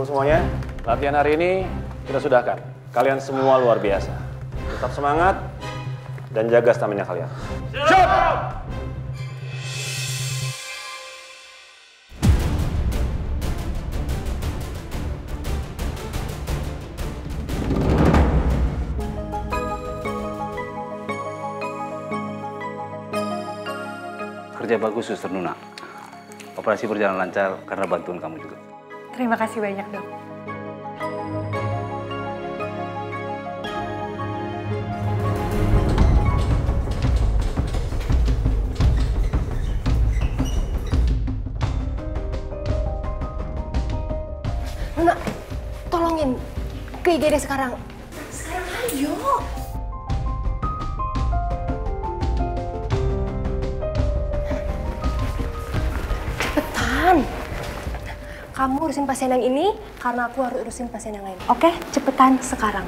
kumpul semuanya. Latihan hari ini kita sudahkan. Kalian semua luar biasa. Tetap semangat dan jaga stamina kalian. Siap! Kerja bagus, Suster Nuna. Operasi berjalan lancar karena bantuan kamu juga. Terima kasih banyak, Dok. Nuna, tolongin ke IGD sekarang. Sekarang ayo. Cepetan. Kamu urusin pasien yang ini karena aku harus urusin pasien yang lain. Oke, cepetan sekarang.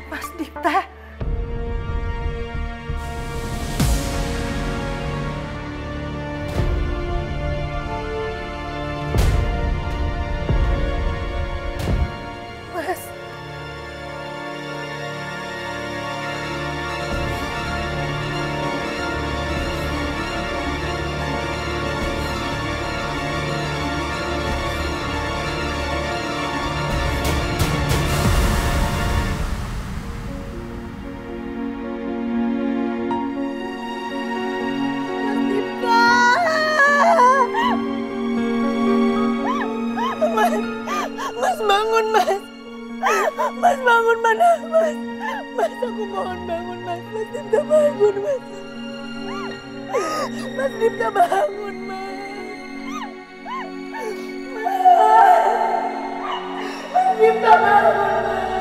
Mas Dipta. Mas. Mas bangun, Mas. Mas bangun, mana, Mas? Mas, aku mohon bangun, Mas. Mas Dipta bangun, Mas. Mas Dipta bangun, Mas. Mas Dipta bangun, Mas.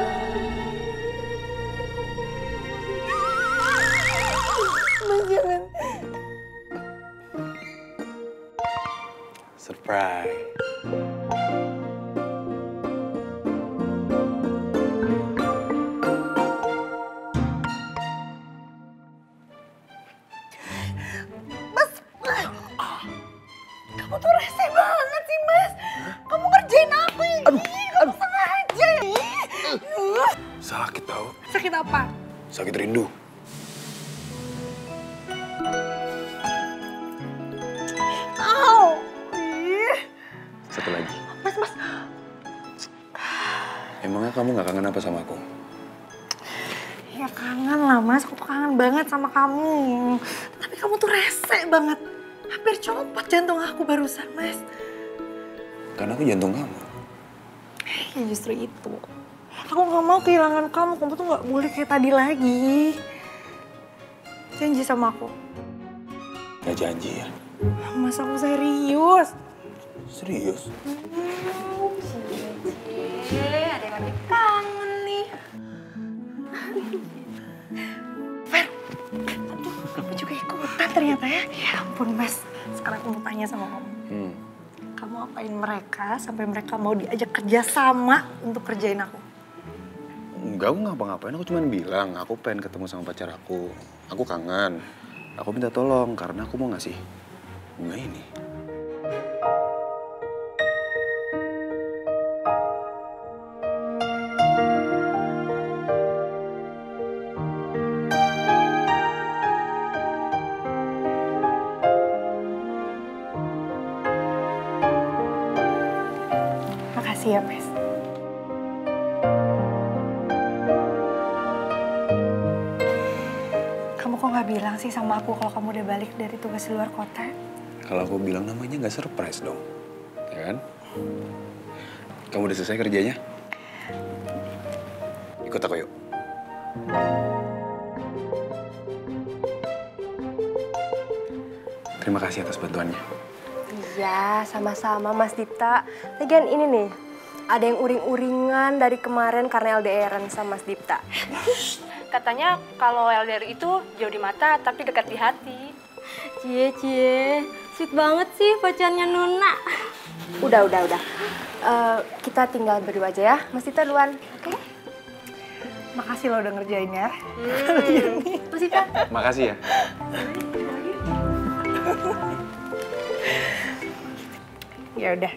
Mas jangan. Surprise. Kamu tuh rese banget sih, Mas. Kamu ngerjain aku ya. Kamu sengaja. Sakit tau. Sakit apa? Sakit rindu. Au. Ih. Satu lagi. Mas. Emangnya kamu gak kangen apa sama aku? Ya kangen lah, Mas. Aku tuh kangen banget sama kamu. Tapi kamu tuh rese banget. Hampir copot jantung aku barusan, Mas. Karena aku jantung kamu. Ya justru itu. Aku gak mau kehilangan kamu. Kamu tuh gak boleh kayak tadi lagi. Janji sama aku. Gak janji ya? Mas, aku serius. Serius? Ada yang lagi kangen nih. Fer, aduh, kamu juga ikutan ternyata ya. Ya ampun, Mas. Sekarang aku mau tanya sama kamu. Kamu apain mereka sampai mereka mau diajak kerja sama untuk kerjain aku? Enggak, aku ngapa-ngapain. Aku cuma bilang, aku pengen ketemu sama pacar aku. Aku kangen. Aku minta tolong karena aku mau ngasih bunga ini. Makasih ya, Mas. Kamu kok nggak bilang sih sama aku kalau kamu udah balik dari tugas di luar kota? Kalau aku bilang namanya nggak surprise dong, ya kan? Kamu udah selesai kerjanya? Ikut aku yuk. Terima kasih atas bantuannya. Iya, sama-sama Mas Dipta. Lagian ini nih, ada yang uring-uringan dari kemarin karena LDR-an sama Mas Dipta. Katanya kalau LDR itu jauh di mata tapi dekat di hati. Cie, sweet banget sih pacarnya Nuna. Udah. Kita tinggal berdua aja ya, Mas Dipta duluan, oke? Makasih lo udah ngerjain ya. Mas Dipta. Makasih ya. Ya udah,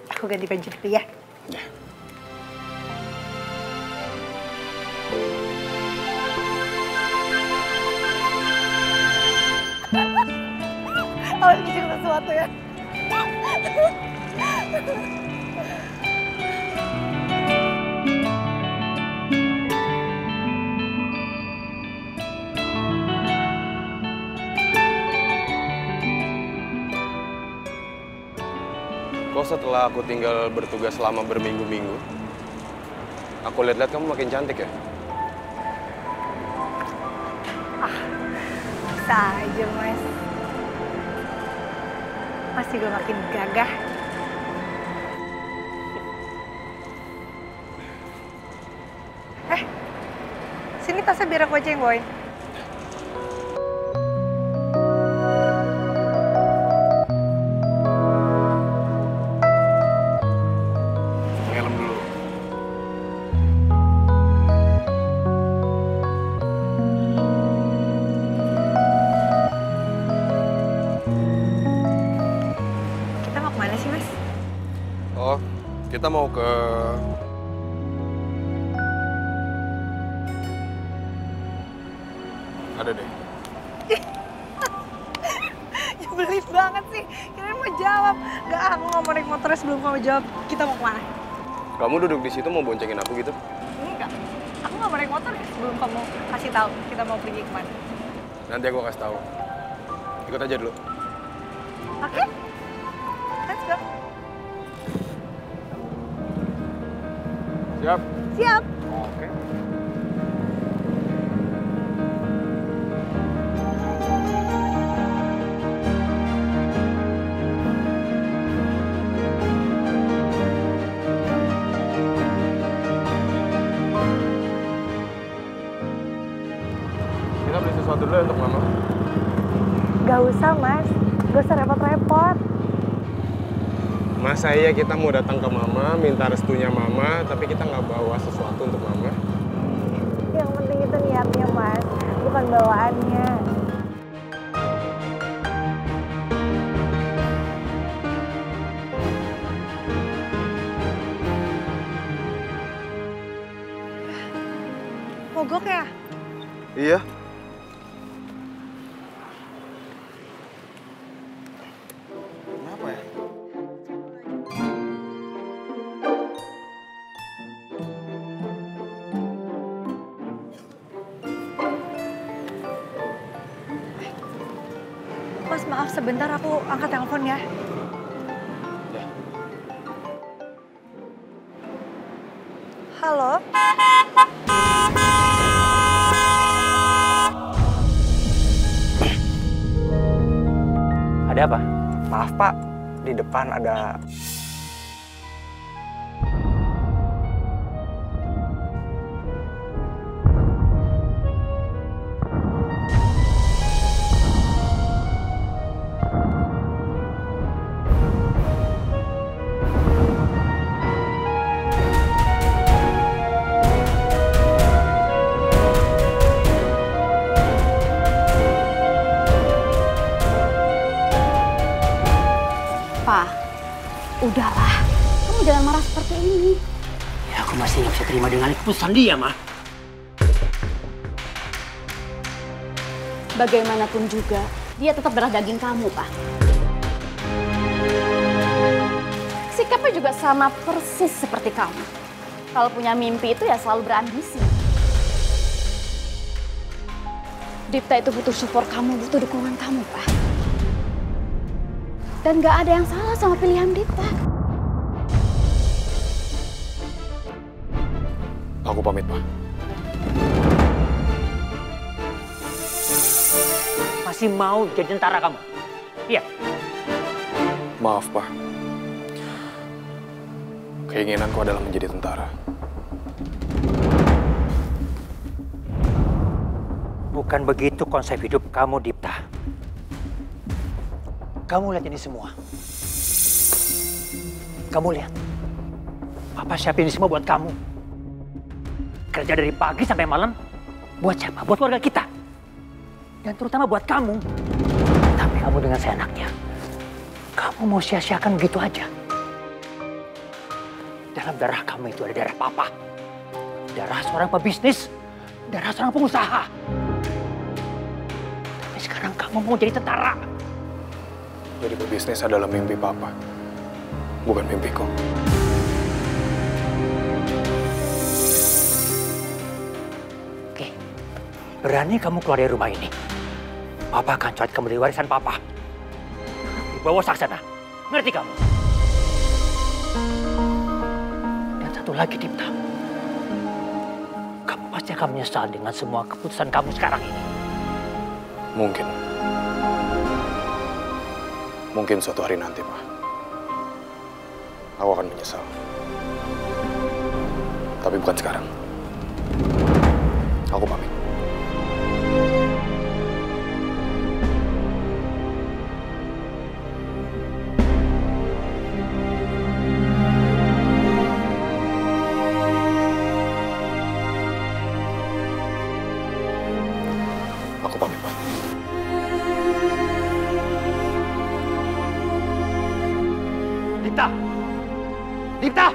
aku ganti baju dulu ya. Ya. Awas bikin sesuatu ya. Kok setelah aku tinggal bertugas selama berminggu-minggu, aku lihat-lihat kamu makin cantik ya? Bisa aja, Mas. Mas juga makin gagah. Sini tasnya biar aku aja yang bawain. Ngelem dulu. Kita mau kemana sih, Mas? Oh, kita mau ke... Ada deh. Nyebelin banget sih. Kirain mau jawab. Nggak, aku nggak mau naik motornya sebelum kamu jawab. Kita mau kemana? Kamu duduk di situ mau boncengin aku gitu? Enggak. Aku nggak mau naik motor ya sebelum kamu kasih tahu kita mau pergi kemana. Nanti aku kasih tahu. Ikut aja dulu. Oke? Let's go. Siap? Siap. Oke. Kita beli sesuatu dulu ya untuk Mama. Gak usah, Mas. Gak usah repot-repot. Masa iya kita mau datang ke Mama, minta restunya Mama, tapi kita nggak bawa sesuatu untuk Mama? Yang penting itu niatnya, Mas. Bukan bawaannya. Mogok ya? Iya. Kenapa ya? Mas, maaf sebentar aku angkat telepon ya. Ya. Halo? Ada apa? Maaf Pak, di depan ada... Pak, udahlah. Kamu jangan marah seperti ini. Ya, aku masih nggak bisa terima dengan keputusan dia, Ma. Bagaimanapun juga, dia tetap darah daging kamu, Pak. Sikapnya juga sama persis seperti kamu. Kalau punya mimpi itu ya selalu berambisi. Dipta itu butuh support kamu, butuh dukungan kamu, Pak. Dan gak ada yang salah sama pilihan Dipta. Aku pamit, Pak. Masih mau jadi tentara kamu? Iya. Maaf, Pak. Keinginanku adalah menjadi tentara. Bukan begitu konsep hidup kamu, Dipta. Kamu lihat ini semua. Kamu lihat. Papa siapin ini semua buat kamu. Kerja dari pagi sampai malam. Buat siapa? Buat keluarga kita. Dan terutama buat kamu. Tapi kamu dengan seenaknya. Kamu mau sia-siakan begitu aja. Dalam darah kamu itu ada darah papa. Darah seorang pebisnis. Darah seorang pengusaha. Tapi sekarang kamu mau jadi tentara. Jadi pebisnis adalah mimpi Papa, bukan mimpiku. Oke, berani kamu keluar dari rumah ini. Papa akan coret kamu dari warisan Papa. Dibawa saksana, ngerti kamu? Dan satu lagi, Dipta. Kamu pasti akan menyesal dengan semua keputusan kamu sekarang ini. Mungkin suatu hari nanti, Pak. Aku akan menyesal. Tapi bukan sekarang. Aku pamit. Aku pamit, Pak. Dipta! Dipta!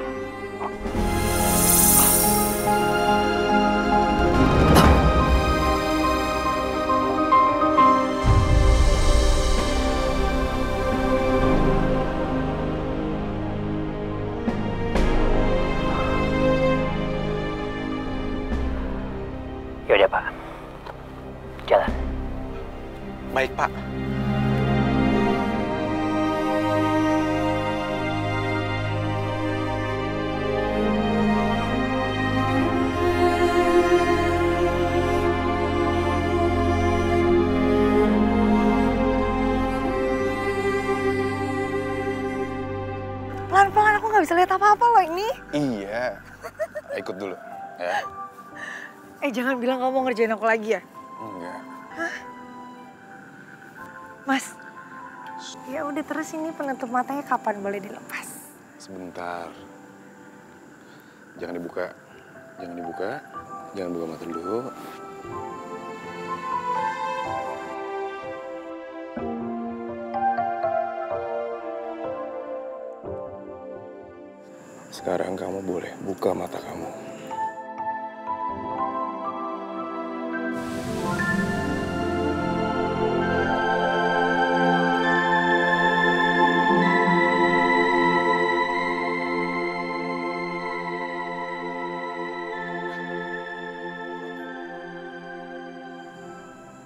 Yaudah, Pak. Jalan. Baik, Pak. Pelan-pelan, aku nggak bisa lihat apa-apa loh ini. Iya. Ikut dulu, ya. Jangan bilang kamu mau ngerjain aku lagi ya? Enggak. Mas, ya udah terus ini penutup matanya kapan boleh dilepas? Sebentar. Jangan dibuka. Jangan dibuka. Jangan buka mata dulu. Sekarang kamu boleh buka mata kamu.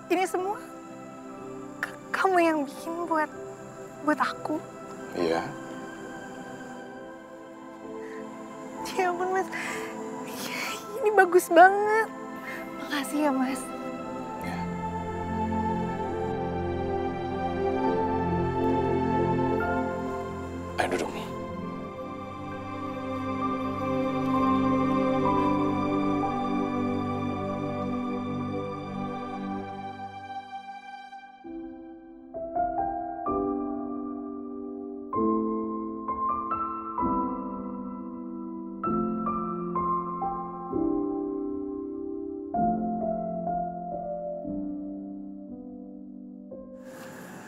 Ini semua kamu yang bikin buat aku. Iya. Ya ampun, Mas. Ini bagus banget. Makasih ya, Mas. Ya. Ayo duduk.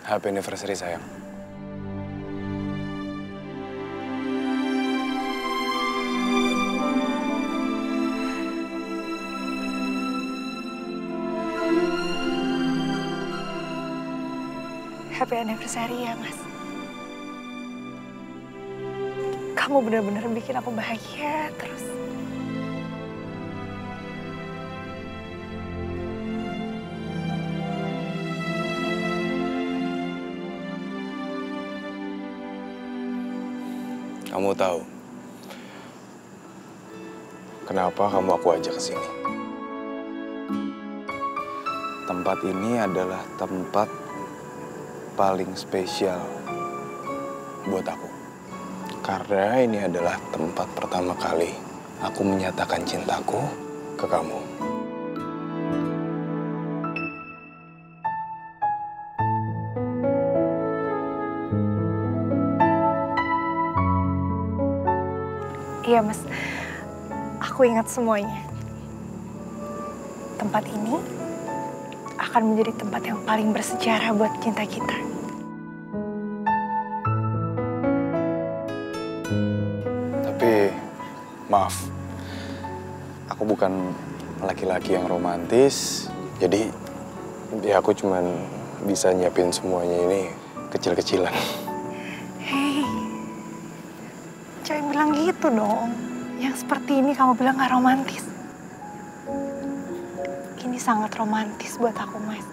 Happy anniversary, sayang. Happy anniversary ya, Mas. Kamu benar-benar bikin aku bahagia terus. Kamu tahu, kenapa kamu aku ajak ke sini. Tempat ini adalah tempat paling spesial buat aku. Karena ini adalah tempat pertama kali aku menyatakan cintaku ke kamu. Iya Mas, aku ingat semuanya. Tempat ini akan menjadi tempat yang paling bersejarah buat cinta kita. Tapi, maaf, aku bukan laki-laki yang romantis, jadi ya aku cuman bisa nyiapin semuanya ini kecil-kecilan. Hei, jangan bilang gitu dong. Yang seperti ini kamu bilang gak romantis. Ini sangat romantis buat aku, Mas.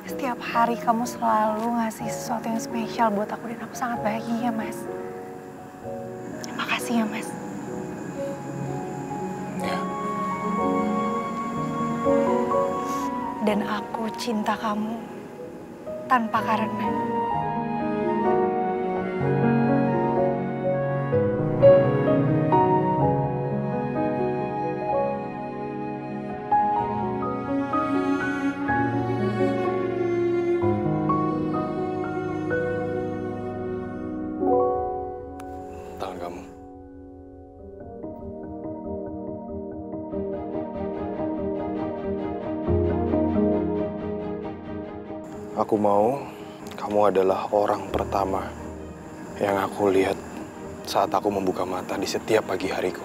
Setiap hari kamu selalu ngasih sesuatu yang spesial buat aku dan aku sangat bahagia, Mas. Terima kasih ya, Mas. Ya. Dan aku cinta kamu tanpa karena. Tangan kamu. Aku mau kamu adalah orang pertama yang aku lihat saat aku membuka mata di setiap pagi hariku.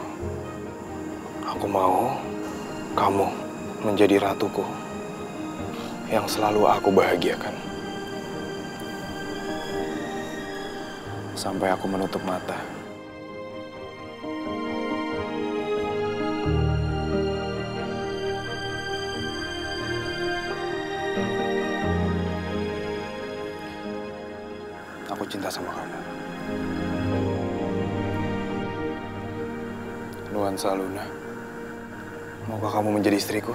Aku mau kamu menjadi ratuku yang selalu aku bahagiakan. Sampai aku menutup mata. Aku cinta sama kamu. Nuansa Luna, maukah kamu menjadi istriku?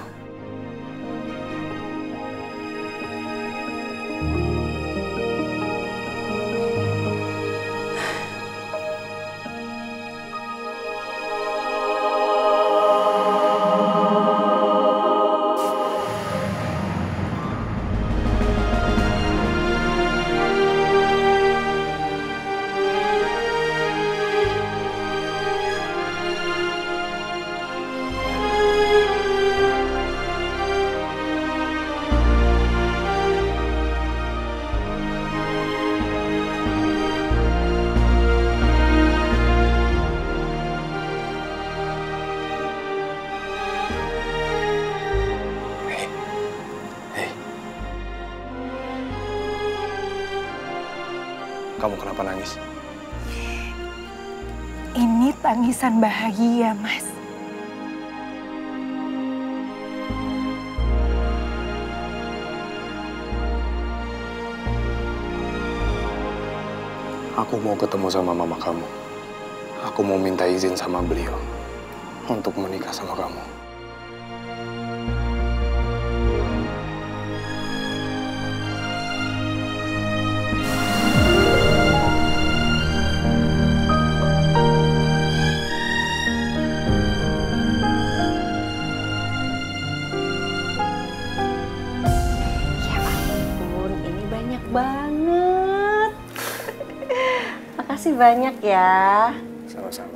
Kamu kenapa nangis? Ini tangisan bahagia, Mas. Aku mau ketemu sama mama kamu. Aku mau minta izin sama beliau untuk menikah sama kamu. Banget. Makasih banyak ya. Sama-sama.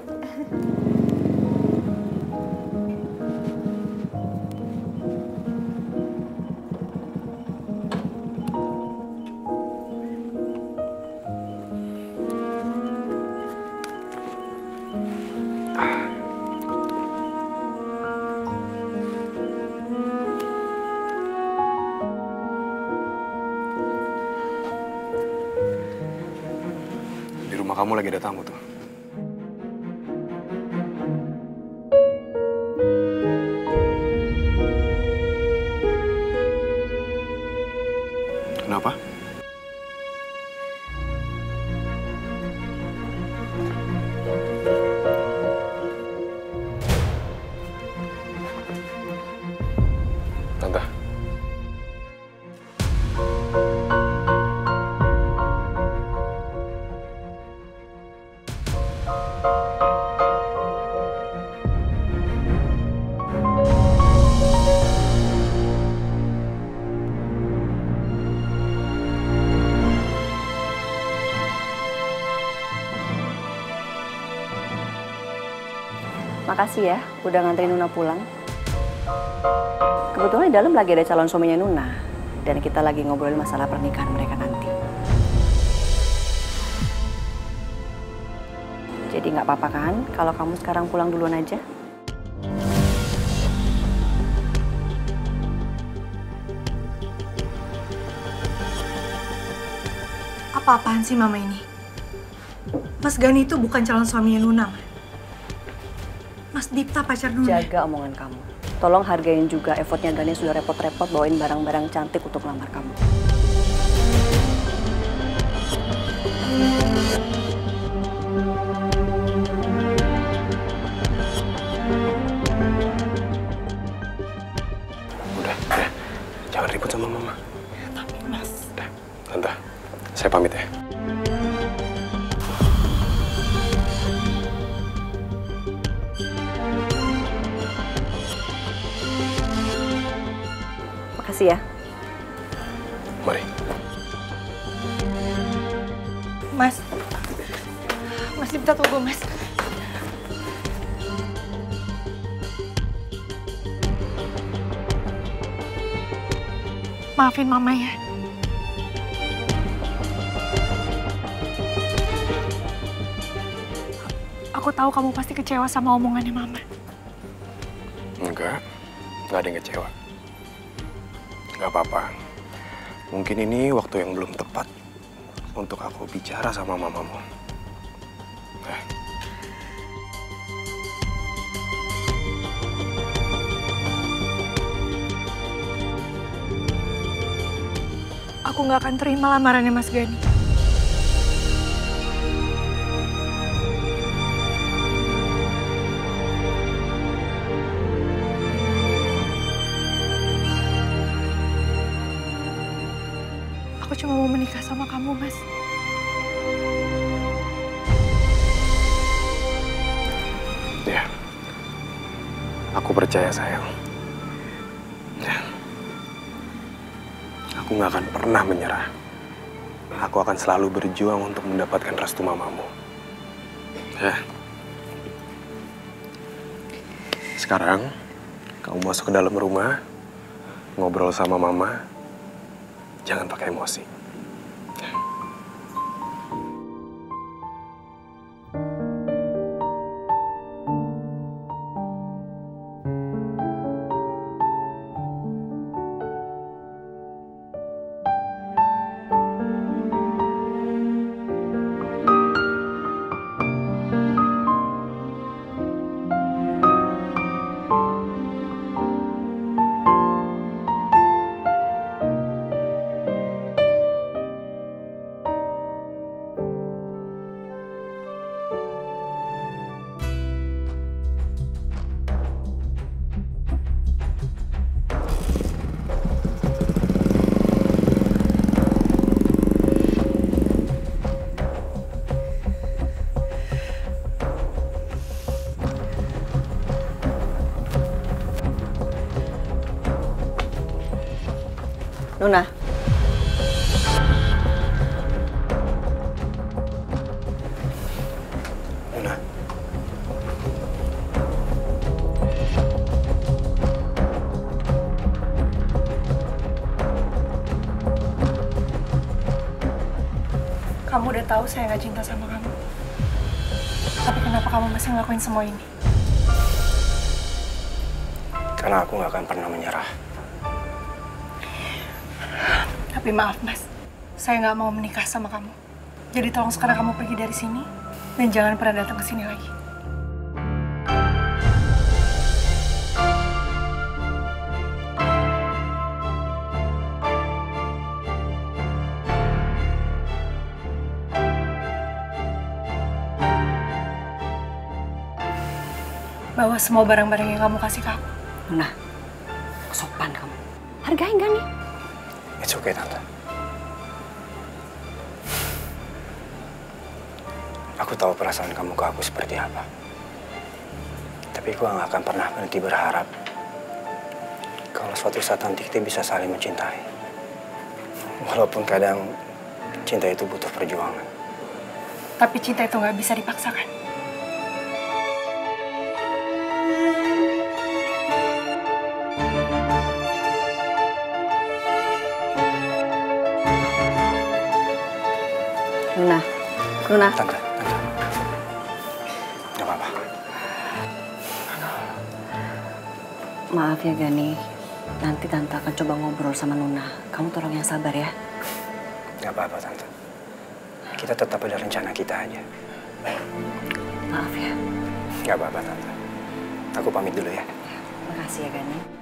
Kamu lagi ada tamu tuh. Kenapa? Makasih ya udah nganterin Nuna pulang. Kebetulan di dalam lagi ada calon suaminya Nuna. Dan kita lagi ngobrolin masalah pernikahan mereka nanti. Jadi nggak apa-apa kan kalau kamu sekarang pulang duluan aja? Apa-apaan sih Mama ini? Mas Gani itu bukan calon suaminya Nuna, Ma. Mas Dipta pacar Nuna. Jaga omongan kamu. Tolong hargain juga effortnya Gani sudah repot-repot bawain barang-barang cantik untuk melamar kamu. Udah. Jangan ribut sama Mama. Tapi Mas. Udah, Tante, saya pamit ya. Makasih ya. Mari. Mas Dipta tunggu, Mas. Maafin Mama ya. Aku tahu kamu pasti kecewa sama omongannya Mama. Enggak ada yang kecewa. Nggak apa-apa. Mungkin ini waktu yang belum tepat untuk aku bicara sama mamamu. Aku nggak akan terima lamarannya Mas Gani. Aku cuma mau menikah sama kamu, Mas. Ya, aku percaya sayang. Ya. Aku nggak akan pernah menyerah. Aku akan selalu berjuang untuk mendapatkan restu mamamu. Ya. Sekarang, kamu masuk ke dalam rumah, ngobrol sama mama, jangan pakai emosi. Nuna. Nuna. Kamu udah tahu saya nggak cinta sama kamu. Tapi kenapa kamu masih ngelakuin semua ini? Karena aku nggak akan pernah menyerah. Tapi maaf, Mas. Saya nggak mau menikah sama kamu. Jadi tolong sekarang kamu pergi dari sini. Dan jangan pernah datang ke sini lagi. Bawa semua barang-barang yang kamu kasih ke aku. Nuna, sopan kamu. Hargain gak nih? It's okay, Tante. Aku tahu perasaan kamu ke aku seperti apa. Tapi aku nggak akan pernah berhenti berharap kalau suatu saat nanti kita bisa saling mencintai. Walaupun kadang cinta itu butuh perjuangan. Tapi cinta itu nggak bisa dipaksakan. Nona. Tante. Gak apa-apa. Maaf ya Gani, nanti Tante akan coba ngobrol sama Nona. Kamu tolong yang sabar ya. Gak apa-apa, Tante. Kita tetap ada rencana kita aja. Maaf ya. Gak apa-apa, Tante. Aku pamit dulu ya. Makasih ya Gani.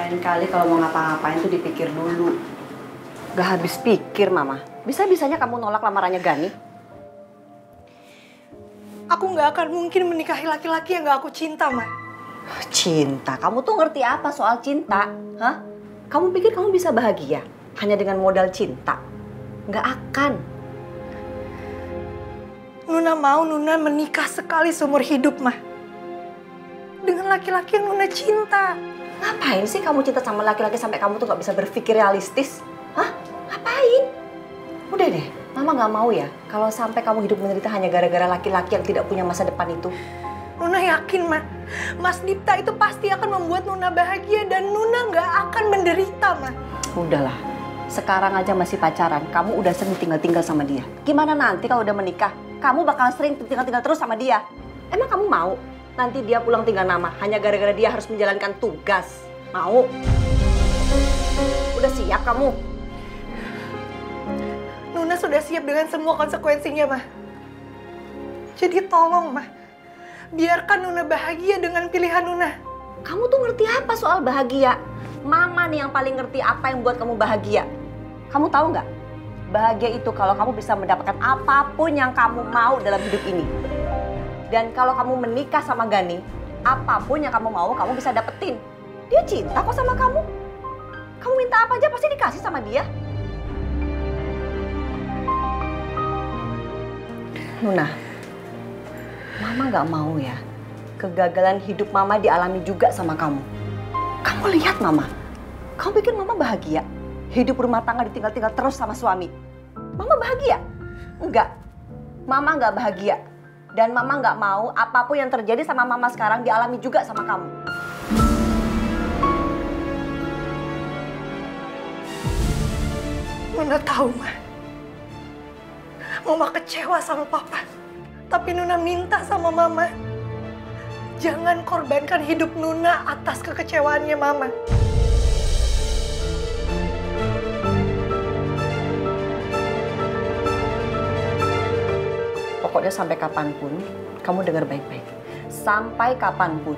Lain kali kalau mau ngapa-ngapain tuh dipikir dulu. Gak habis pikir, Mama. Bisa-bisanya kamu nolak lamarannya Gani? Aku nggak akan mungkin menikahi laki-laki yang nggak aku cinta, Ma. Cinta? Kamu tuh ngerti apa soal cinta? Hah? Kamu pikir kamu bisa bahagia hanya dengan modal cinta? Nggak akan. Nuna mau Nuna menikah sekali seumur hidup, Ma. Dengan laki-laki yang Nuna cinta. Ngapain sih kamu cinta sama laki-laki sampai kamu tuh nggak bisa berpikir realistis? Hah? Ngapain? Udah deh, Mama nggak mau ya kalau sampai kamu hidup menderita hanya gara-gara laki-laki yang tidak punya masa depan itu. Nuna yakin, Ma. Mas Dipta itu pasti akan membuat Nuna bahagia dan Nuna nggak akan menderita, Ma. Udahlah, sekarang aja masih pacaran, kamu udah sering tinggal-tinggal sama dia. Gimana nanti kalau udah menikah? Kamu bakal sering tinggal-tinggal terus sama dia. Emang kamu mau nanti dia pulang tinggal nama hanya gara-gara dia harus menjalankan tugas? Mau? Udah siap kamu? Nuna sudah siap dengan semua konsekuensinya, Ma. Jadi tolong, Ma. Biarkan Nuna bahagia dengan pilihan Nuna. Kamu tuh ngerti apa soal bahagia? Mama nih yang paling ngerti apa yang buat kamu bahagia. Kamu tahu nggak? Bahagia itu kalau kamu bisa mendapatkan apapun yang kamu mau dalam hidup ini. Dan kalau kamu menikah sama Gani, apapun yang kamu mau kamu bisa dapetin. Dia cinta kok sama kamu. Kamu minta apa aja pasti dikasih sama dia. Nuna, Mama nggak mau ya kegagalan hidup Mama dialami juga sama kamu. Kamu lihat Mama, kamu pikir Mama bahagia? Hidup rumah tangga ditinggal-tinggal terus sama suami. Mama bahagia? Enggak, Mama nggak bahagia. Dan Mama nggak mau apapun yang terjadi sama Mama sekarang dialami juga sama kamu. Nuna tahu, Ma. Mama kecewa sama Papa. Tapi Nuna minta sama Mama, jangan korbankan hidup Nuna atas kekecewaannya Mama. Pokoknya sampai kapanpun, kamu dengar baik-baik. Sampai kapanpun,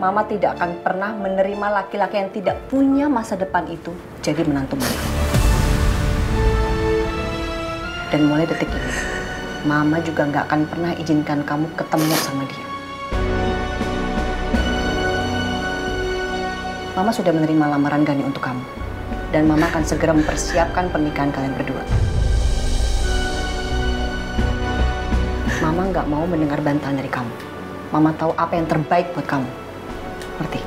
Mama tidak akan pernah menerima laki-laki yang tidak punya masa depan itu jadi menantu Mama. Dan mulai detik ini, Mama juga nggak akan pernah izinkan kamu ketemu sama dia. Mama sudah menerima lamaran Gani untuk kamu. Dan Mama akan segera mempersiapkan pernikahan kalian berdua. Mama nggak mau mendengar bantahan dari kamu. Mama tahu apa yang terbaik buat kamu. Ngerti?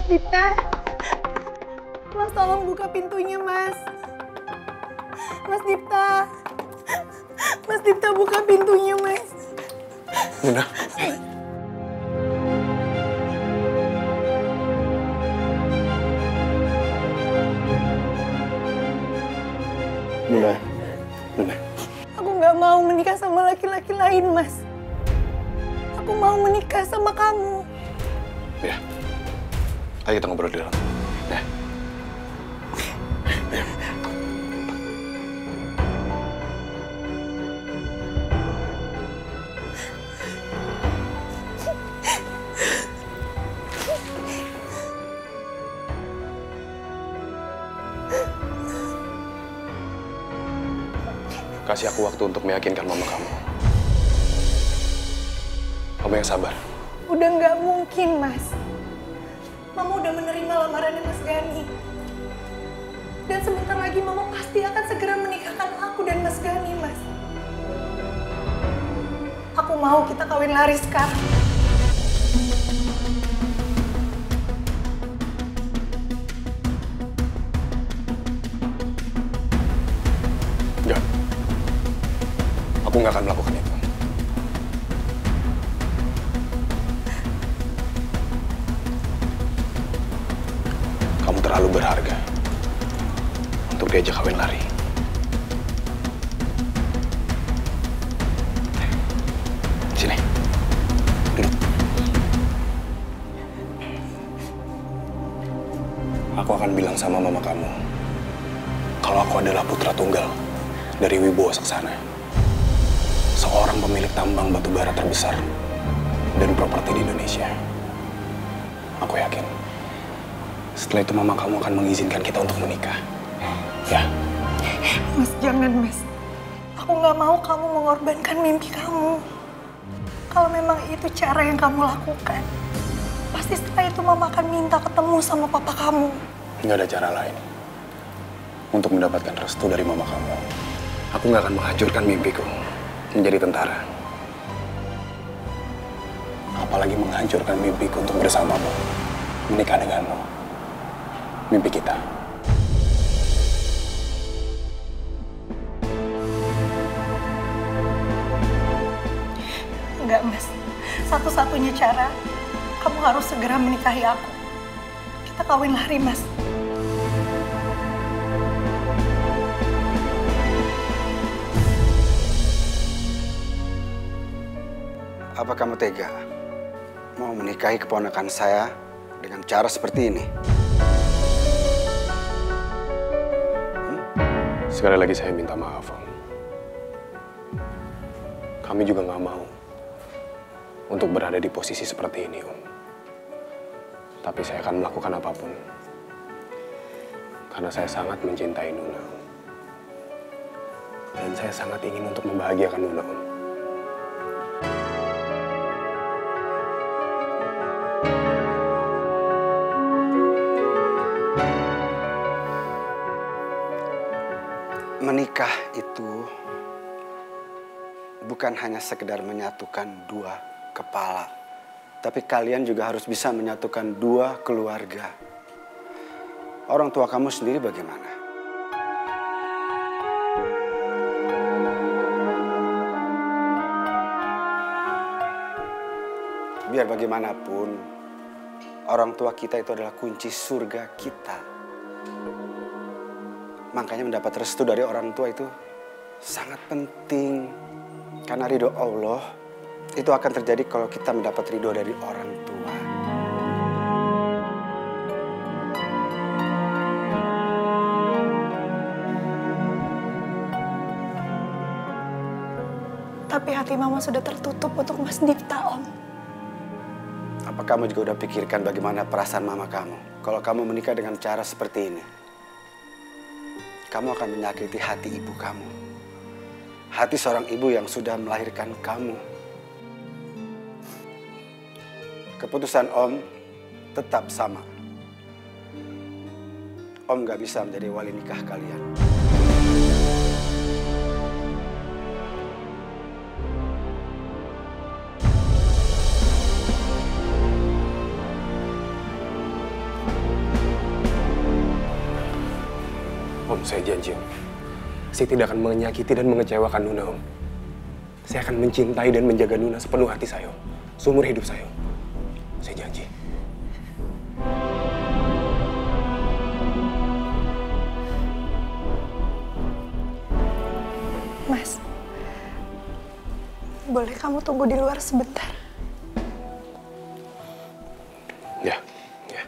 Mas Dipta. Mas tolong buka pintunya, Mas. Mas Dipta. Mas Dipta buka pintunya, Mas. Nuna. Nuna. Nuna. Aku nggak mau menikah sama laki-laki lain, Mas. Aku mau menikah sama kamu. Ya. Ayo kita ngobrol di dalam. Ya. Ya. Kasih aku waktu untuk meyakinkan mama kamu. Kamu yang sabar. Udah nggak mungkin, Mas. Mama udah menerima lamarannya Mas Gani. Dan sebentar lagi Mama pasti akan segera menikahkan aku dan Mas Gani, Mas. Aku mau kita kawin lari sekarang. Enggak. Aku nggak akan melakukan itu. Kamu terlalu berharga untuk diajak kawin lari. Sini. Duduk. Aku akan bilang sama mama kamu kalau aku adalah putra tunggal dari Wibowo Saksana, seorang pemilik tambang batu bara terbesar dan properti di Indonesia. Aku yakin setelah itu mama kamu akan mengizinkan kita untuk menikah. Ya. Mas, jangan, Mas. Aku nggak mau kamu mengorbankan mimpi kamu. Kalau memang itu cara yang kamu lakukan, pasti setelah itu Mama akan minta ketemu sama papa kamu. Nggak ada cara lain untuk mendapatkan restu dari mama kamu. Aku nggak akan menghancurkan mimpiku menjadi tentara. Apalagi menghancurkan mimpiku untuk bersamamu, menikah denganmu. Mimpi kita. Enggak, Mas. Satu-satunya cara, kamu harus segera menikahi aku. Kita kawin lari, Mas. Apa kamu tega mau menikahi keponakan saya dengan cara seperti ini? Sekali lagi saya minta maaf, Om. Kami juga nggak mau untuk berada di posisi seperti ini, Om. Tapi saya akan melakukan apapun. Karena saya sangat mencintai Nuna, Om. Dan saya sangat ingin untuk membahagiakan Nuna, Om. Menikah itu bukan hanya sekedar menyatukan dua kepala, tapi kalian juga harus bisa menyatukan dua keluarga. Orang tua kamu sendiri bagaimana? Biar bagaimanapun, orang tua kita itu adalah kunci surga kita. Makanya mendapat restu dari orang tua itu sangat penting. Karena ridho Allah itu akan terjadi kalau kita mendapat ridho dari orang tua. Tapi hati Mama sudah tertutup untuk Mas Dipta, Om. Apa kamu juga udah pikirkan bagaimana perasaan mama kamu kalau kamu menikah dengan cara seperti ini? Kamu akan menyakiti hati ibu kamu. Hati seorang ibu yang sudah melahirkan kamu. Keputusan Om tetap sama. Om gak bisa menjadi wali nikah kalian. Om, saya janji, Om. Saya tidak akan menyakiti dan mengecewakan Nuna, Om. Saya akan mencintai dan menjaga Nuna sepenuh hati saya, Om. Seumur hidup saya, Om. Saya janji. Mas, boleh kamu tunggu di luar sebentar? Ya, ya.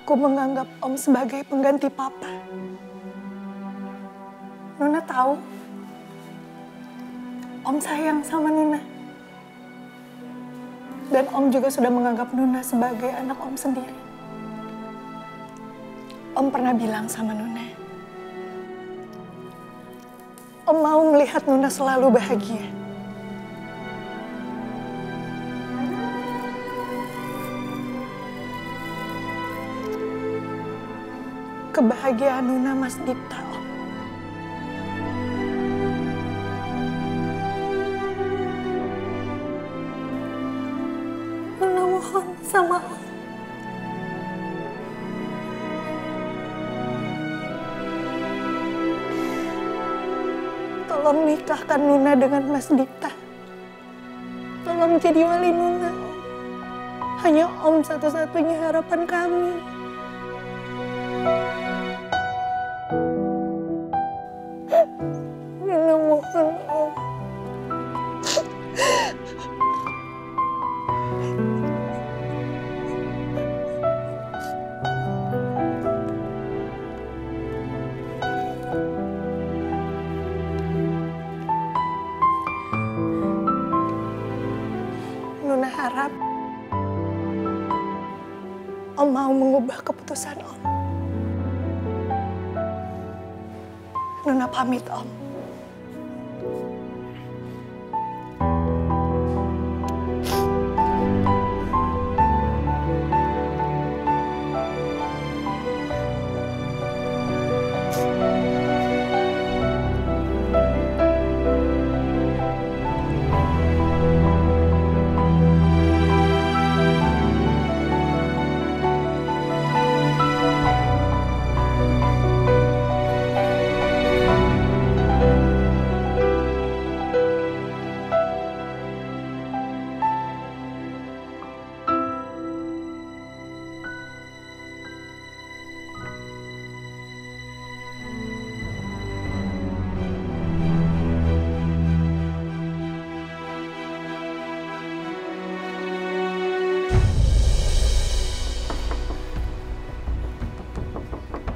Aku menganggap Om sebagai pengganti Papa. Nuna tahu, Om sayang sama Nuna. Dan Om juga sudah menganggap Nuna sebagai anak Om sendiri. Om pernah bilang sama Nuna, Om mau melihat Nuna selalu bahagia. Kebahagiaan Nuna Mas Dipta, Om. Nuna mohon sama Om. Tolong nikahkan Nuna dengan Mas Dipta. Tolong jadi wali Nuna, Om. Hanya Om satu-satunya harapan kami. Nuna mohon, Om. Nuna harap Om mau mengubah keputusan Om. Nuna pamit, Om.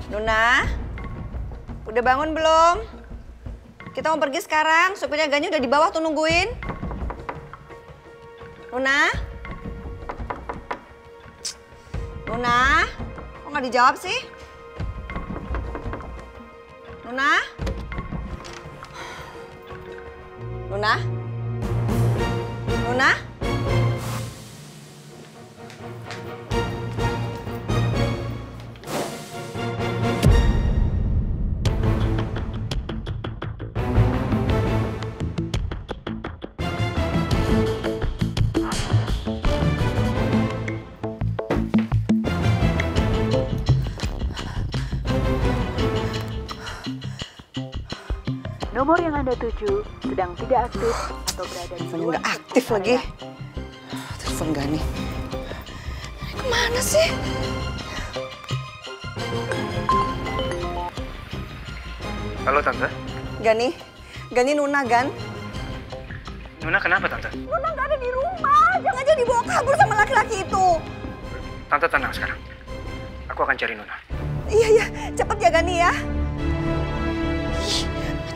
Nuna, udah bangun belum? Kita mau pergi sekarang, supirnya Gani udah di bawah tuh nungguin. Nuna? Nuna? Kok nggak dijawab sih? Nuna? Nuna? Nuna? Nomor yang Anda tuju sedang tidak aktif atau berada di luar. Nggak aktif lagi. Telepon Gani. Kemana sih? Halo Tante. Gani, Gani Nuna, Gan. Nuna kenapa Tante? Nuna nggak ada di rumah. Jangan dibawa kabur sama laki-laki itu. Tante tenang sekarang. Aku akan cari Nuna. Iya, iya. Cepet ya Gani ya.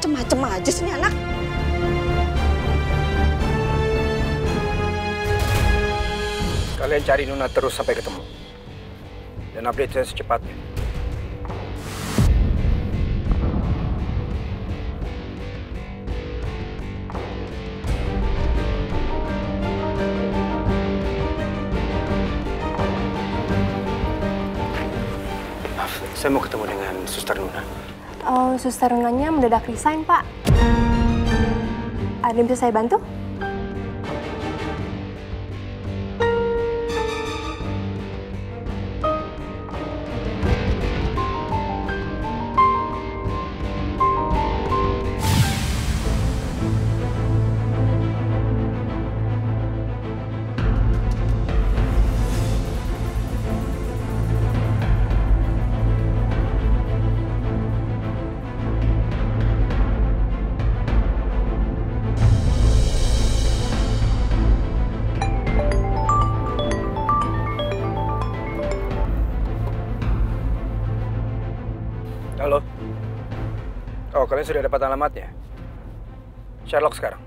Macem-macem aja sih nih anak. Kalian cari Nuna terus sampai ketemu. Dan update saya secepatnya. Maaf, saya mau ketemu dengan Suster Nuna. Suster Nunanya mendadak resign, Pak. Ada yang bisa saya bantu? Halo? Oh, kalian sudah dapat alamatnya? Sherlock sekarang.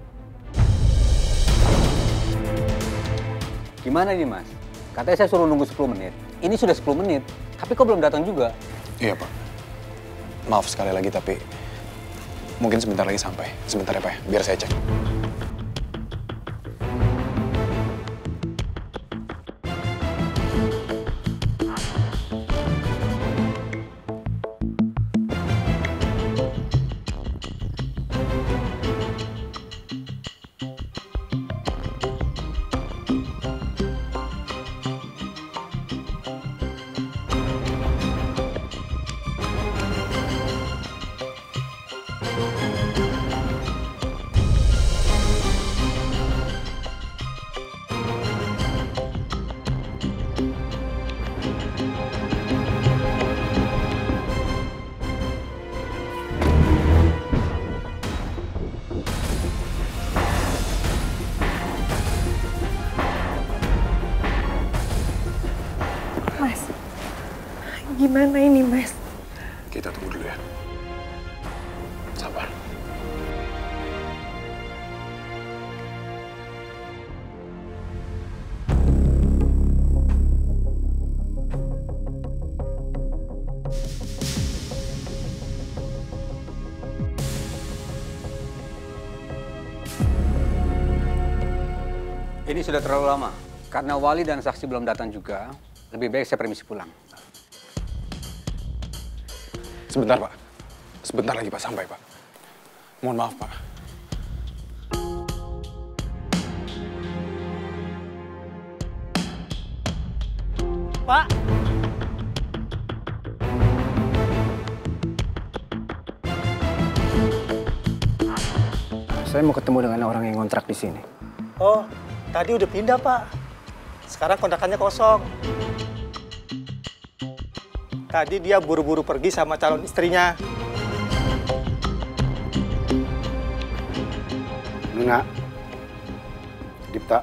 Gimana ini, Mas? Katanya saya suruh nunggu 10 menit. Ini sudah 10 menit, tapi kok belum datang juga? Iya, Pak. Maaf sekali lagi, tapi mungkin sebentar lagi sampai. Sebentar ya, Pak, biar saya cek. Mas, gimana ini, Mas? Kita tunggu dulu ya. Sabar. Ini sudah terlalu lama. Karena wali dan saksi belum datang juga, lebih baik saya permisi pulang. Sebentar, Pak. Sebentar lagi, Pak, sampai, Pak. Mohon maaf, Pak. Pak! Saya mau ketemu dengan orang yang ngontrak di sini. Oh, tadi udah pindah, Pak. Sekarang kontrakannya kosong. Tadi dia buru-buru pergi sama calon istrinya. Nuna, Dipta,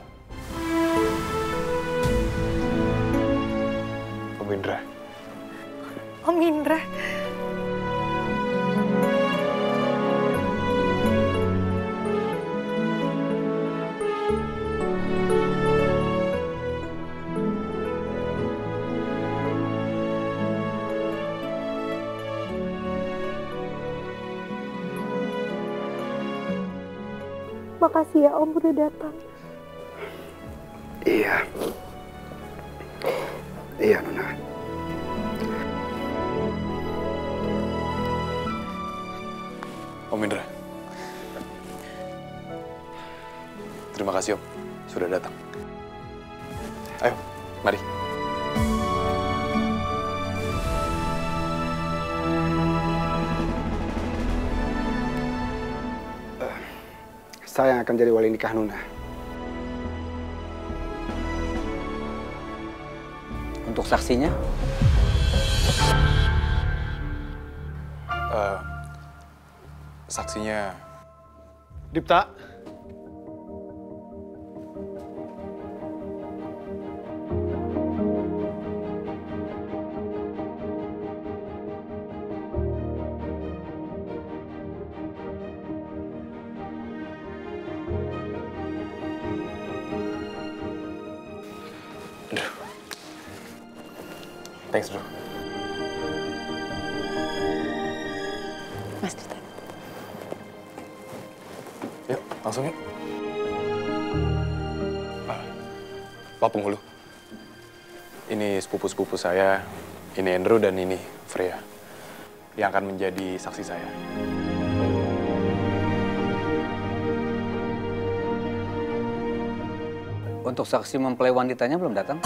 Om Indra. Om Indra. Makasih ya Om udah datang. Iya. Iya, Nuna. Om Indra. Terima kasih, Om. Sudah datang. Ayo, mari. Saya yang akan jadi wali nikah Nuna. Untuk saksinya? Saksinya... Dipta. Thanks, bro. Mas Dita. Yuk, langsung yuk. Pak Penghulu. Ini sepupu-sepupu saya Ini Andrew dan ini Freya yang akan menjadi saksi saya. Untuk saksi mempelai wanitanya belum datang?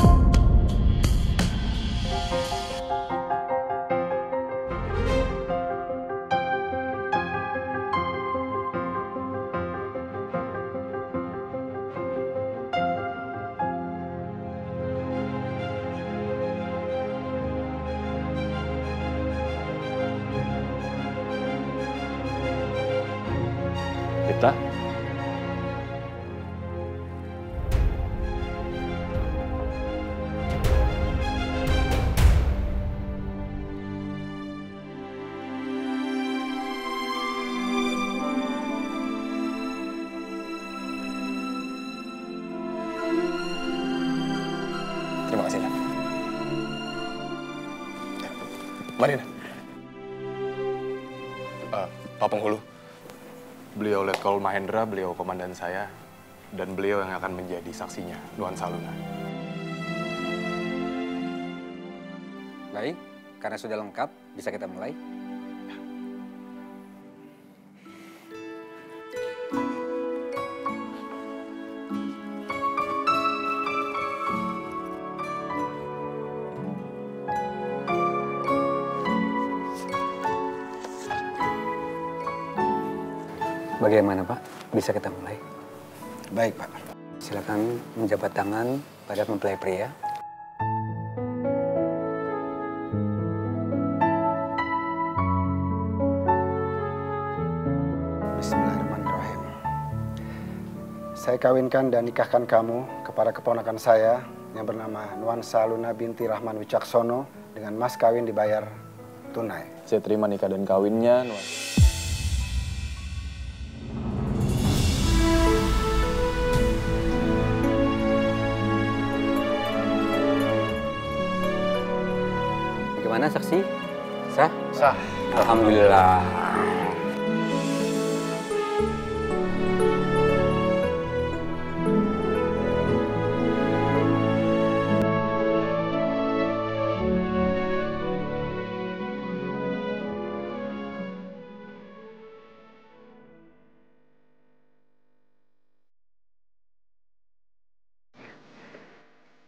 Kita? Terima kasih, Nak. Mari, Nak. Pak Penghulu, beliau Letkol Mahendra, beliau komandan saya, dan beliau yang akan menjadi saksinya, Nuansa Luna. Baik, karena sudah lengkap, bisa kita mulai. Bagaimana, Pak? Bisa kita mulai? Baik, Pak. Silakan menjabat tangan pada mempelai pria. Bismillahirrahmanirrahim. Saya kawinkan dan nikahkan kamu kepada keponakan saya yang bernama Nuansa Luna binti Rahman Wicaksono dengan mas kawin dibayar tunai. Saya terima nikah dan kawinnya, Nuansa. Bagaimana saksi? Sah? Sah. Alhamdulillah.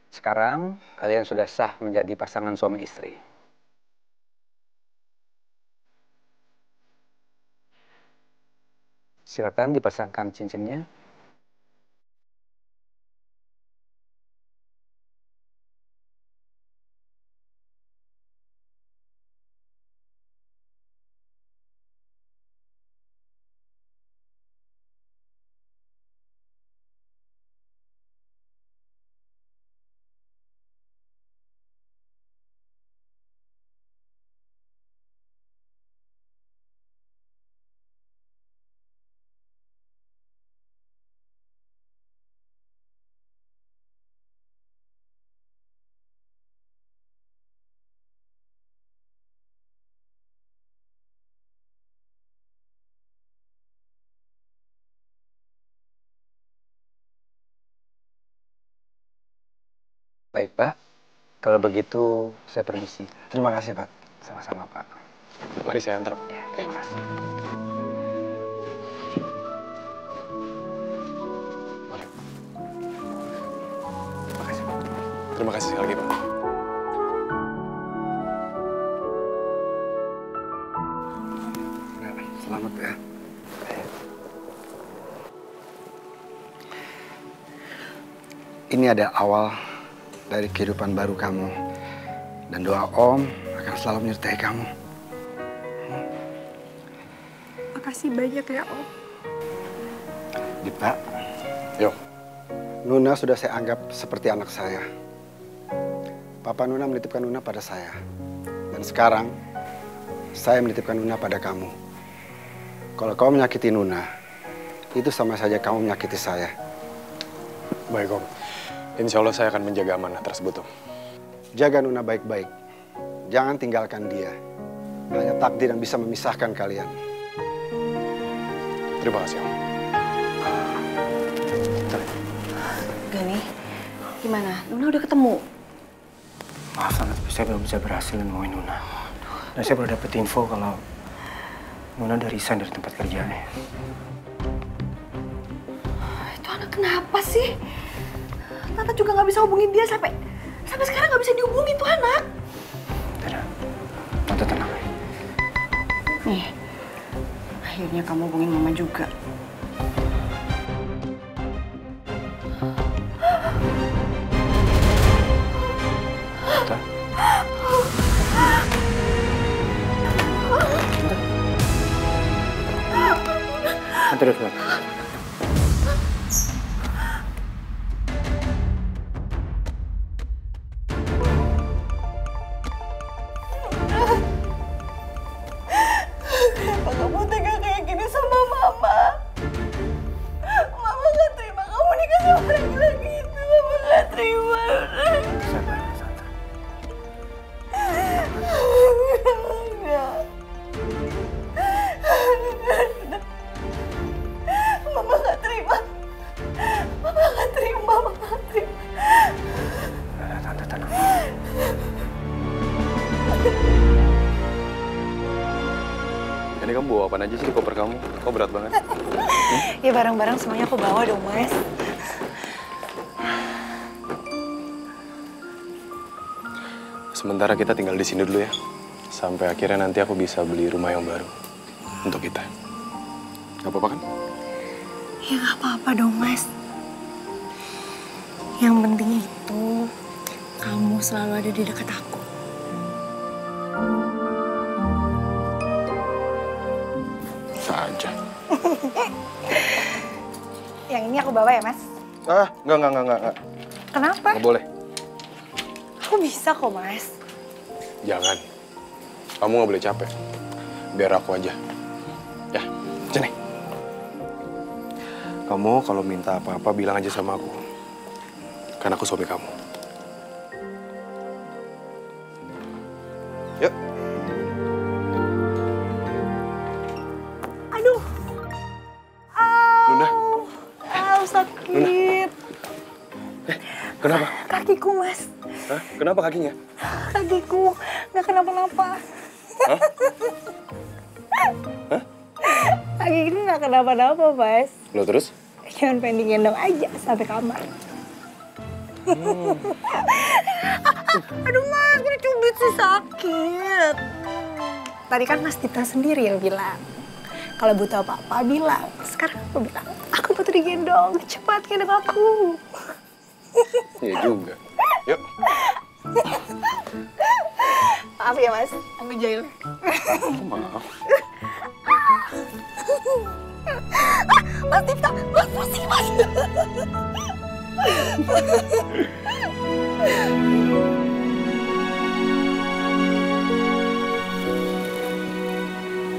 Sekarang kalian sudah sah menjadi pasangan suami istri. Silakan dipasangkan cincinnya. Baik, Pak. Kalau begitu, saya permisi. Terima kasih, Pak. Sama-sama, Pak. Mari saya antar. Ya, terima kasih. Terima kasih, Pak. Terima kasih sekali lagi, Pak. Selamat ya. Ini ada awal dari kehidupan baru kamu. Dan doa Om akan selalu menyertai kamu. Makasih banyak ya, Om. Dita. Yo. Nuna sudah saya anggap seperti anak saya. Papa Nuna menitipkan Nuna pada saya. Dan sekarang, saya menitipkan Nuna pada kamu. Kalau kau menyakiti Nuna, itu sama saja kamu menyakiti saya. Baik, Om. Insya Allah saya akan menjaga amanah tersebut, Om. Jaga Nuna baik-baik. Jangan tinggalkan dia. Hanya takdir yang bisa memisahkan kalian. Terima kasih, Om. Gani, gimana? Nuna udah ketemu? Maaf sangat, saya belum bisa berhasil nemuin Nuna. Dan saya baru dapet info kalau Nuna udah resign dari tempat kerjanya. Itu anak kenapa sih? Tante juga nggak bisa hubungin dia sampai sekarang nggak bisa dihubungin tuh anak. Tidak, Tante tenang. Nih, akhirnya kamu hubungin mama juga. Tante udah pulang. Kenapa kamu tega kayak gini sama mama? Mama gak terima kamu nikah sama laki-laki itu. Mama gak terima. Sabar, Tante. Mama gak terima. Mama gak terima. Mama gak terima. Udah, Tante tenang. Ini kamu bawa apa aja sih koper kamu? Kok berat banget? Ya barang-barang semuanya aku bawa dong, Mas. Sementara kita tinggal di sini dulu ya. Sampai akhirnya nanti aku bisa beli rumah yang baru untuk kita. Gak apa-apa kan? Ya gak apa-apa dong, Mas. Yang penting itu kamu selalu ada di dekat aku. Saja. Yang ini aku bawa ya, Mas? Enggak. Kenapa? Nggak boleh. Aku bisa kok, Mas. Jangan. Kamu nggak boleh capek. Biar aku aja. Ya, sini. Kamu kalau minta apa-apa bilang aja sama aku. Kan aku suami kamu. Yuk. Aduh. Luna. Sakit. Kenapa? Kakiku, Mas. Hah? Kenapa kakinya? Kakiku nggak kenapa-napa. Hah? Hah? Kakiku nggak kenapa-napa, Mas. Lo terus? Jangan pengen digendong aja sampai kamar. Aduh, Mas, gue cubit sih sakit. Tadi kan Mas Tita sendiri yang bilang, kalau butuh apa-apa bilang. Sekarang aku bilang, aku butuh digendong. Cepat gendong aku. Iya juga. Yuk. Maaf ya, Mas. Aku jahil. Maaf. Mas Tita, Mas pusing, Mas.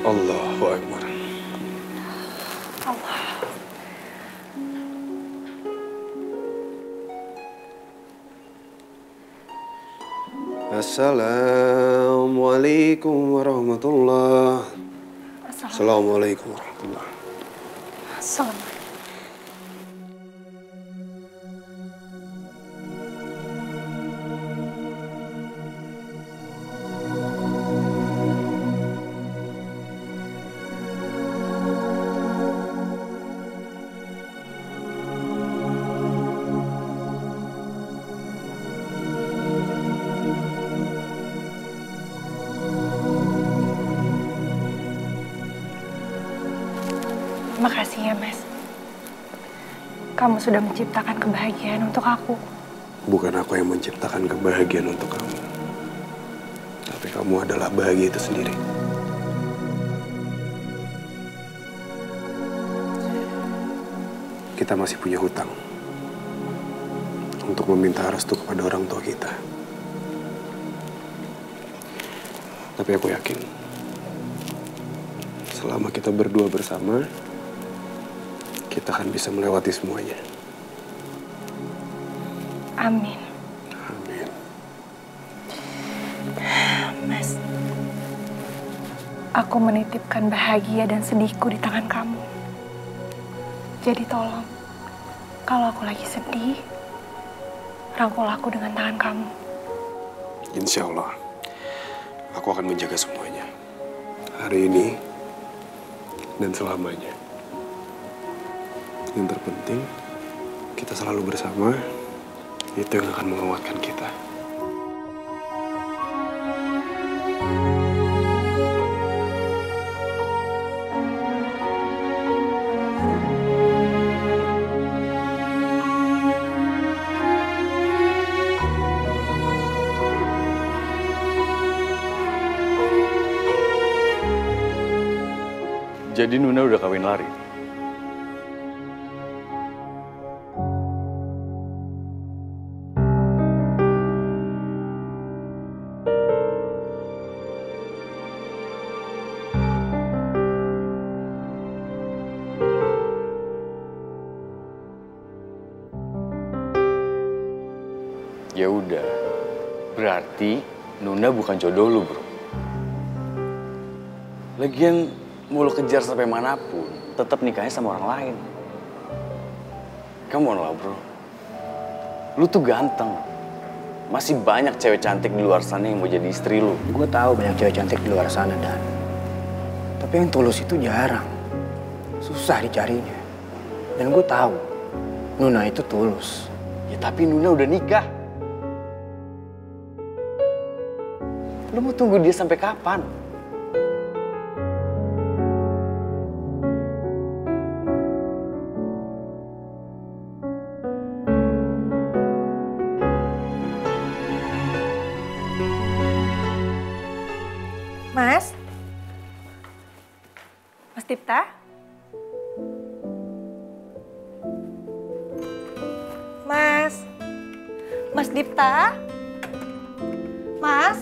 Allahu Akbar. Allah. Assalamualaikum warahmatullah. Assalamualaikum warahmatullah. Assalamualaikum. Makasih ya, Mas. Kamu sudah menciptakan kebahagiaan untuk aku. Bukan aku yang menciptakan kebahagiaan untuk kamu. Tapi kamu adalah bahagia itu sendiri. Kita masih punya hutang untuk meminta restu kepada orang tua kita. Tapi aku yakin, selama kita berdua bersama, kita akan bisa melewati semuanya. Amin. Amin. Mas, aku menitipkan bahagia dan sedihku di tangan kamu. Jadi tolong, kalau aku lagi sedih, rangkul aku dengan tangan kamu. Insya Allah, aku akan menjaga semuanya. Hari ini dan selamanya. Yang terpenting, kita selalu bersama. Itu yang akan menguatkan kita. Jadi Nuna udah kawin lari? Ya udah, berarti Nuna bukan jodoh lu, bro. Lagian mau lo kejar sampai manapun, tetap nikahnya sama orang lain. Come on lah, bro. Lu tuh ganteng. Masih banyak cewek cantik di luar sana yang mau jadi istri lu. Gue tahu banyak cewek cantik di luar sana, Dan. Tapi yang tulus itu jarang. Susah dicarinya. Dan gue tahu, Nuna itu tulus. Ya tapi Nuna udah nikah. Lu mau tunggu dia sampai kapan? Mas? Mas Dipta? Mas? Mas Dipta? Mas?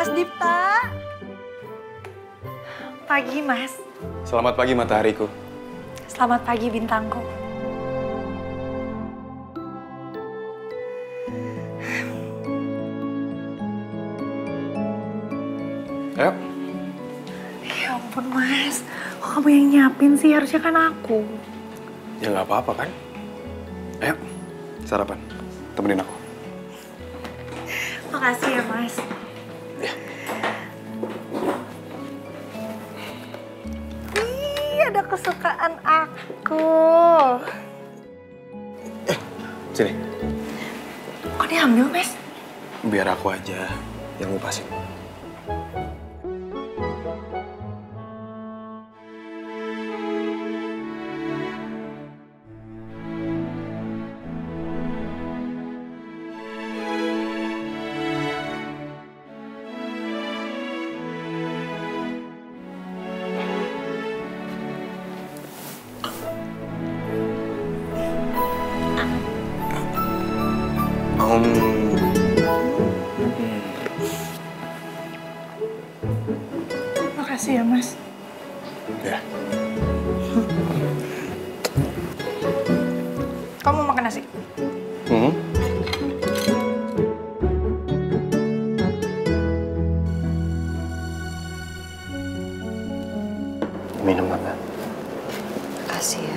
Mas Dipta? Pagi, Mas. Selamat pagi matahariku. Selamat pagi, bintangku. Ayo. Ya ampun, Mas. Kok kamu yang nyiapin sih? Harusnya kan aku. Ya nggak apa-apa kan? Ayo, sarapan. Temenin aku. Makasih ya, Mas. Wih, ada kesukaan aku. Sini. Kok diambil, Mas? Biar aku aja yang ngupasin. Makasih ya, Mas. Ya. Kamu makan nasi? Minum apa? Makasih ya.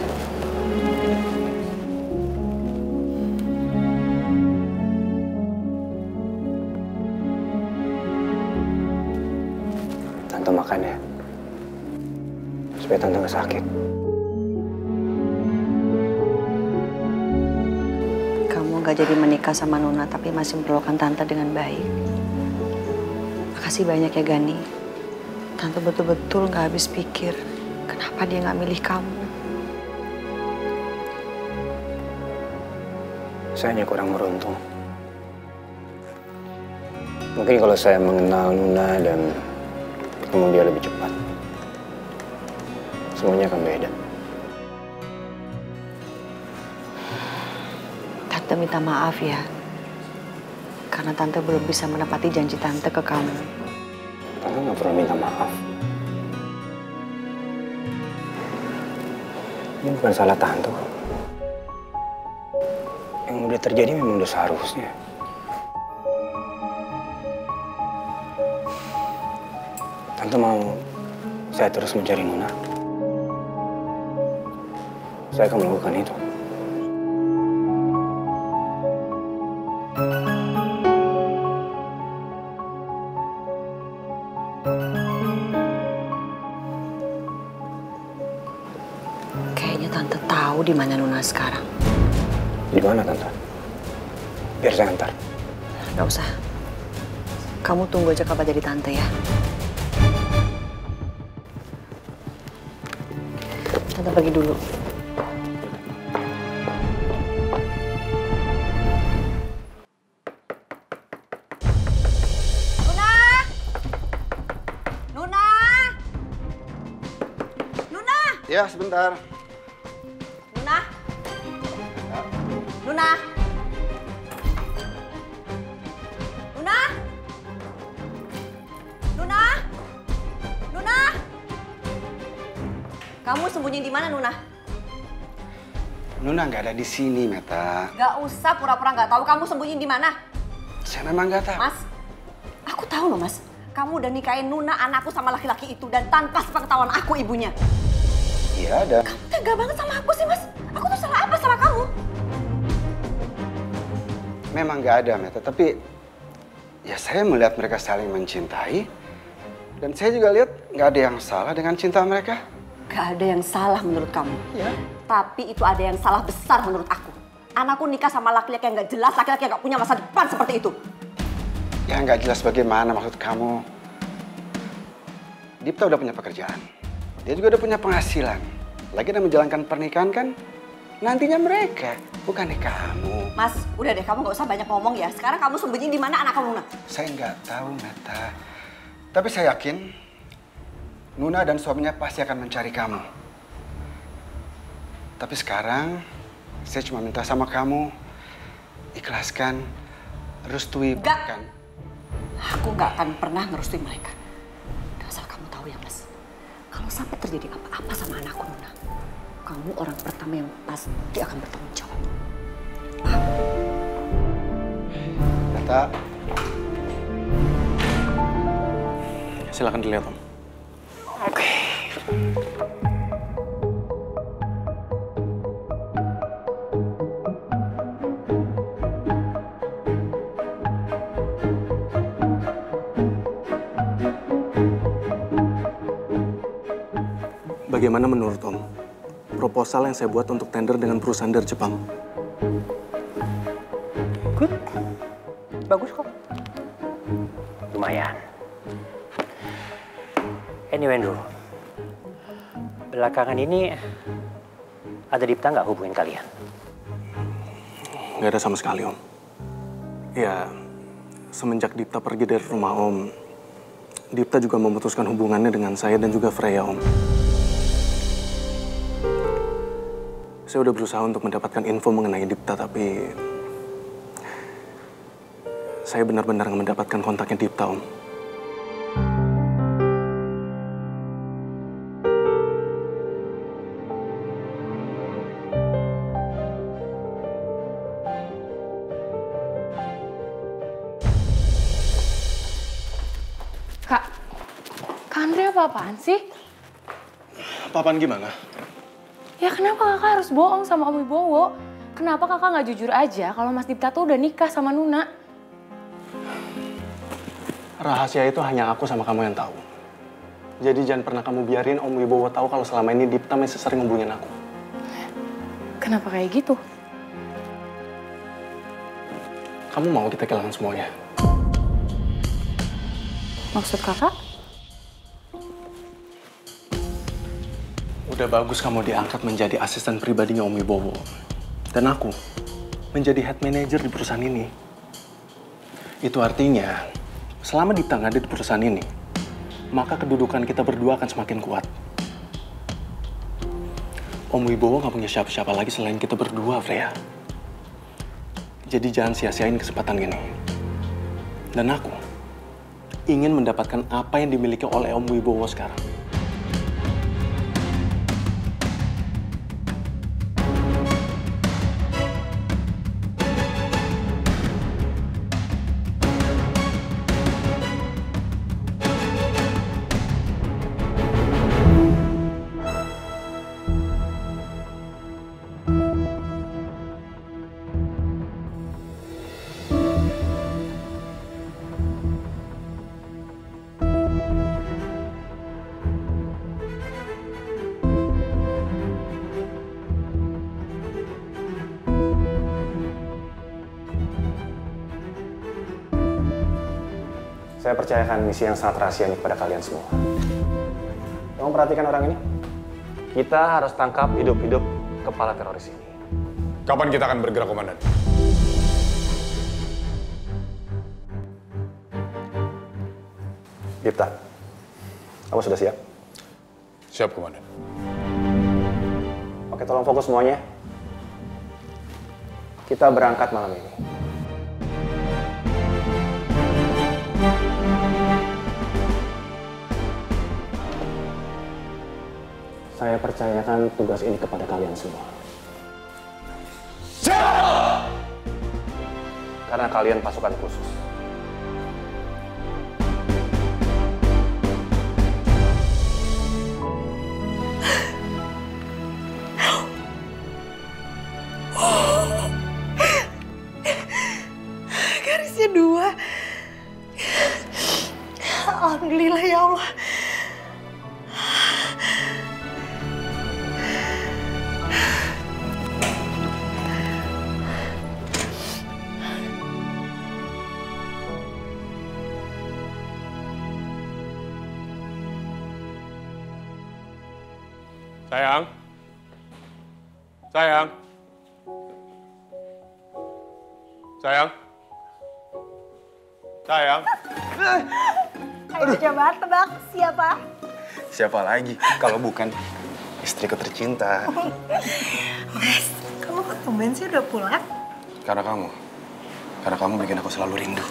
Tante makan ya. Supaya Tante nggak sakit. Kamu nggak jadi menikah sama Nuna tapi masih memperlakukan Tante dengan baik. Makasih banyak ya, Gani. Tante betul-betul nggak habis pikir kenapa dia nggak milih kamu. Saya hanya kurang beruntung. Mungkin kalau saya mengenal Nuna dan ketemu dia lebih cepat, semuanya akan beda. Tante minta maaf ya. Karena Tante belum bisa menepati janji Tante ke kamu. Tante nggak perlu minta maaf. Ini bukan salah Tante. Yang udah terjadi memang udah seharusnya. Tante mau saya terus mencari Nuna? Saya akan melakukan itu. Kayaknya Tante tahu di mana Nuna sekarang. Di mana, Tante? Biar saya antar. Nggak usah. Kamu tunggu aja kabar dari Tante ya. Tante pergi dulu. Ya, sebentar. Nuna? Nuna? Nuna? Nuna? Nuna? Kamu sembunyi di mana, Nuna? Nuna nggak ada di sini, Meta. Gak usah pura-pura nggak tahu kamu sembunyi di mana. Saya memang nggak tahu. Mas, aku tahu loh, Mas. Kamu udah nikahin Nuna, anakku sama laki-laki itu, dan tanpa sepengetahuan aku ibunya. Iya, ada. Kamu tega banget sama aku sih, Mas. Aku tuh salah apa sama kamu? Memang nggak ada, Meta. Tapi ya saya melihat mereka saling mencintai. Dan saya juga lihat nggak ada yang salah dengan cinta mereka. Gak ada yang salah menurut kamu. Ya. Tapi itu ada yang salah besar menurut aku. Anakku nikah sama laki-laki yang gak jelas, laki-laki yang gak punya masa depan seperti itu. Ya nggak jelas bagaimana maksud kamu. Dipta udah punya pekerjaan. Dia juga udah punya penghasilan. Lagi udah menjalankan pernikahan kan nantinya mereka, bukan kamu. Mas, udah deh, kamu gak usah banyak ngomong ya. Sekarang kamu sembunyi di mana anak kamu, Nuna? Saya nggak tahu, Meta. Tapi saya yakin Nuna dan suaminya pasti akan mencari kamu. Tapi sekarang saya cuma minta sama kamu ikhlaskan, restui. Enggak. Aku nggak akan pernah ngerestui mereka. Asal kamu tahu ya, Mas. Kalau sampai terjadi apa-apa sama anakku, Nuna, kamu orang pertama yang pasti akan bertanggung jawab. Meta. Silakan dilihat, Om. Oke. Bagaimana menurut Om proposal yang saya buat untuk tender dengan perusahaan dari Jepang? Good. Bagus kok. Lumayan. Anyway, Andrew. Belakangan ini ada Dipta nggak hubungin kalian? Nggak ada sama sekali, Om. Ya, semenjak Dipta pergi dari rumah Om, Dipta juga memutuskan hubungannya dengan saya dan juga Freya, Om. Saya udah berusaha untuk mendapatkan info mengenai Dipta, tapi saya benar-benar nggak mendapatkan kontaknya Dipta, Om. Kak Andre apa-apaan sih? Apaan gimana? Ya kenapa kakak harus bohong sama Om Wibowo? Kenapa kakak nggak jujur aja kalau Mas Dipta tuh udah nikah sama Nuna? Rahasia itu hanya aku sama kamu yang tahu. Jadi jangan pernah kamu biarin Om Wibowo tahu kalau selama ini Dipta masih sering hubungin aku. Kenapa kayak gitu? Kamu mau kita kehilangan semuanya? Maksud kakak? Udah bagus kamu diangkat menjadi asisten pribadinya Om Wibowo. Dan aku menjadi head manager di perusahaan ini. Itu artinya, selama Dipta nggak ada di perusahaan ini, maka kedudukan kita berdua akan semakin kuat. Om Wibowo nggak punya siapa-siapa lagi selain kita berdua, Freya. Jadi jangan sia-siain kesempatan ini. Dan aku ingin mendapatkan apa yang dimiliki oleh Om Wibowo sekarang. Saya percayakan misi yang sangat rahasia ini kepada kalian semua. Kamu perhatikan orang ini? Kita harus tangkap hidup-hidup kepala teroris ini. Kapan kita akan bergerak, Komandan? Dipta, kamu sudah siap? Siap, Komandan. Oke, tolong fokus semuanya. Kita berangkat malam ini. Saya percayakan tugas ini kepada kalian semua. Siap! Karena kalian pasukan khusus. Garisnya 2. Alhamdulillah ya Allah. Sayang. Sayang. Sayang. Sayang. Ayo coba tebak siapa? Siapa lagi kalau bukan istriku tercinta? Mas, kamu kok tumben sih udah pulang? Karena kamu. Karena kamu bikin aku selalu rindu.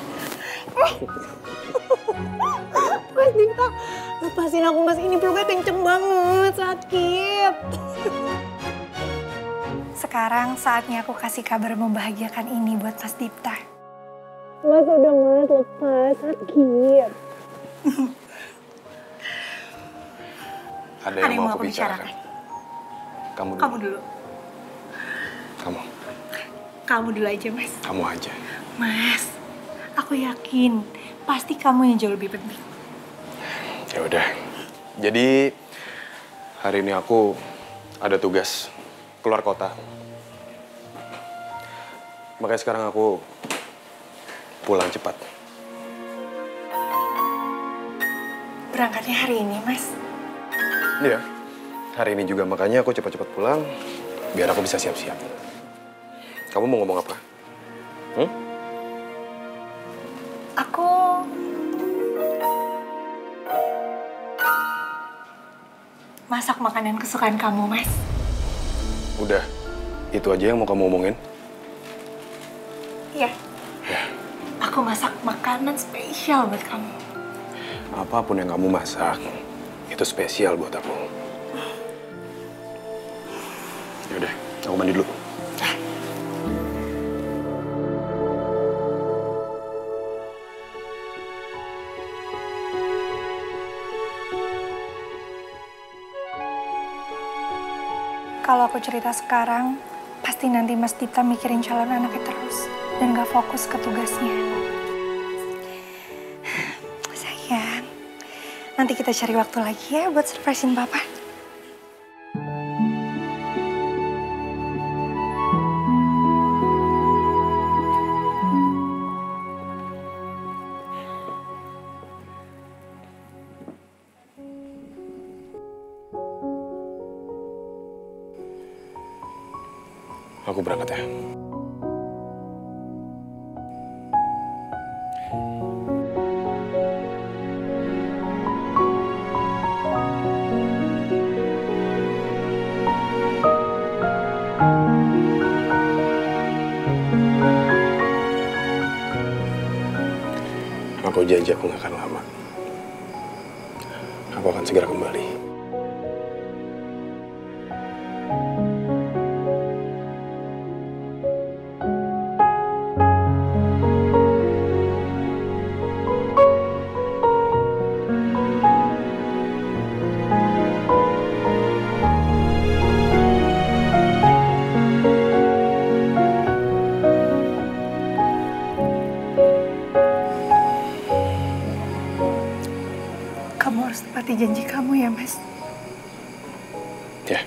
Mas Dipta, lepasin aku Mas, ini peluknya kenceng banget, sakit. Sekarang saatnya aku kasih kabar membahagiakan ini buat Mas Dipta. Mas udah Mas, lepas, sakit. Ada yang mau aku bicarakan. Kamu dulu. Kamu dulu. Kamu. Kamu dulu aja Mas. Kamu aja. Mas, aku yakin pasti kamu yang jauh lebih penting. Ya udah. Jadi hari ini aku ada tugas keluar kota. Makanya sekarang aku pulang cepat. Berangkatnya hari ini, Mas? Iya. Hari ini juga makanya aku cepat-cepat pulang biar aku bisa siap-siap. Kamu mau ngomong apa? Aku masak makanan kesukaan kamu, Mas. Udah, itu aja yang mau kamu omongin? Iya. Aku masak makanan spesial buat kamu. Apapun yang kamu masak, itu spesial buat aku. Yaudah, aku mandi dulu. Kalau aku cerita sekarang, pasti nanti Mas Dipta mikirin calon anaknya terus dan gak fokus ke tugasnya. Sayang, nanti kita cari waktu lagi ya buat surprisein Papa. Aku berangkat ya. Aku janji aku gak akan lama. Aku akan segera kembali. Kamu harus tepati janji kamu ya, Mas. Ya.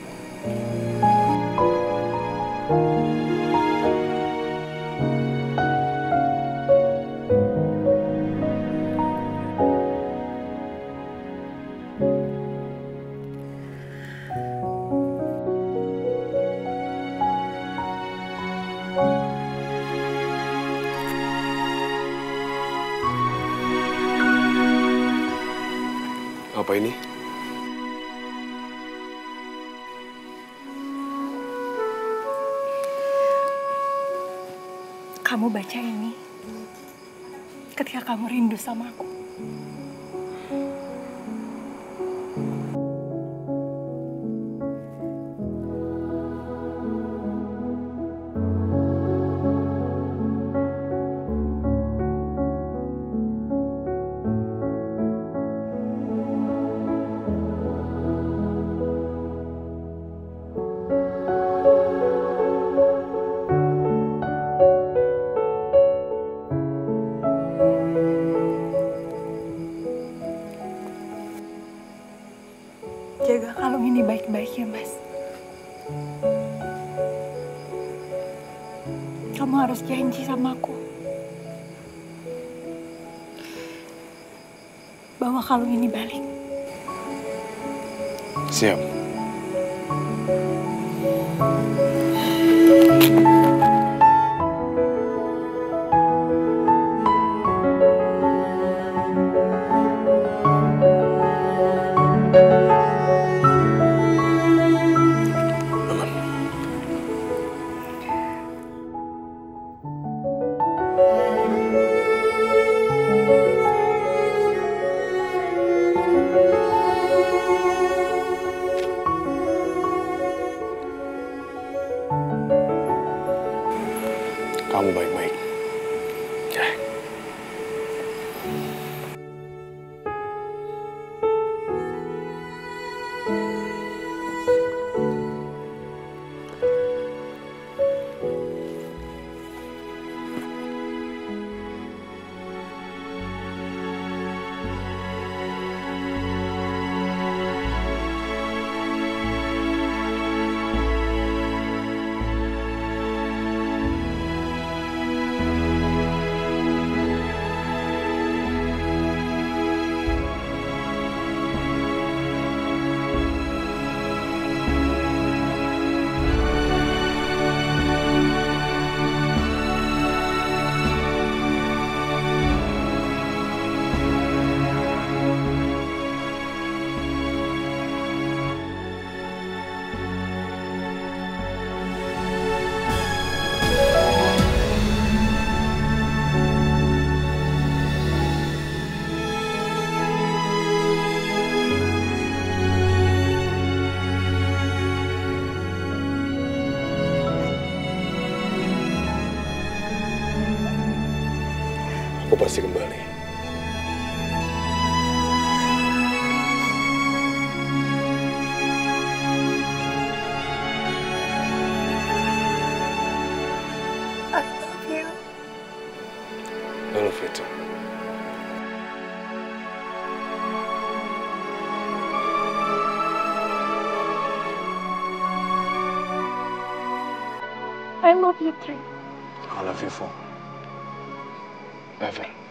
Apa ini? Kamu baca ini ketika kamu rindu sama aku. Jaga kalung ini baik-baik ya, Mas. Kamu harus janji sama aku bahwa kalung ini balik. Siap. Kamu baik-baik. Ya. Aku pasti kembali. I love you. I love you too. I love you too. I love you for Evan.